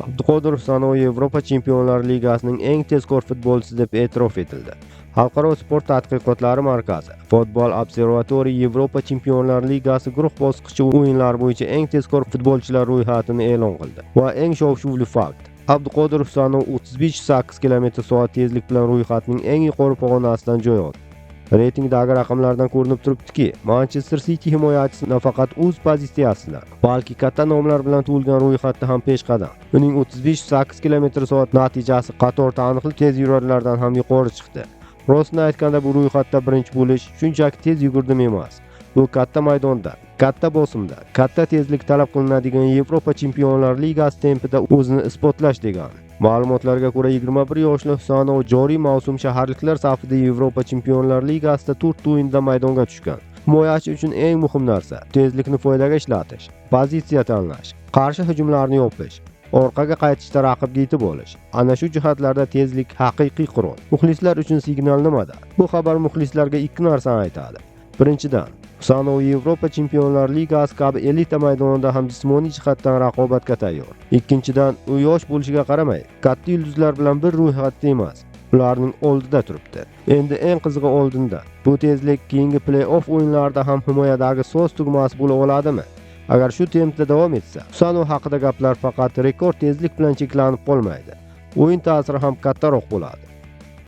Abduqodir Husanov Yevropa Chempionlar Ligasining eng tezkor futbolchisi deb e'tirof etildi. Xalqaro sport tadqiqotlari markazi Football Observatory Yevropa Chempionlar Ligasi guruh bosqichi o'yinlari bo'yicha eng tezkor futbolchilar ro'yxatini e'lon qildi. Va eng shov-shuvli fakt: Abduqodir Husanov 35-8 km/soat tezlik bilan ro'yxatning eng yuqori pog'onasidan joy oldi. Reytingdagi raqamlardan ko'rinib turibdiki, Manchester City himoyachisi nafaqat o'z pozitsiyasida, balki katta nomlar bilan to'lgan ro'yxatda ham peshqadam. Uning 35-8 km/soat natijasi qator taniqli tez yurarlardan ham yuqori chiqdi. Rostini aytganda, bu ro'yxatda birinchi bo'lish shunchaki tez yugurdim emas. Bu katta maydonda, katta bosimda, katta tezlik talab qilinadigan Yevropa Chempionlar Ligasi tempida o'zini isbotlash degani. Ma'lumotlarga ko'ra, 21 yoshli Husanov joriy mavsum shaharliklar safida Yevropa Chempionlar Ligasida 4 o'yinda maydonga tushgan. Himoyachi uchun eng muhim narsa tezlikni foydaga ishlatish, pozitsiya tanlash, qarshi hujumlarni yopish, orqaga qaytishda raqibga yetib olish. Ana shu jihatlarda tezlik haqiqiy qurol. Muxlislar uchun signal nimada? Bu xabar muxlislarga ikki narsani aytadi. Birinchidan, Husanov Yevropa Chempionlar Ligasi kabi elita maydonida ham jismoniy jihatdan raqobatga tayyor. Ikkinchidan, u yosh bo'lishiga qaramay, katta yulduzlar bilan bir ro'yxatda emas, ularning oldida turibdi. Endi eng qizig'i oldinda. Bu tezlik keyingi play-off o'yinlarida ham himoyadagi so'z tugmasi bo'la oladimi? Agar shu tempda davom etsa, Husanov haqida gaplar faqat rekord tezlik bilan cheklanib qolmaydi. O'yin ta'siri ham kattaroq bo'ladi.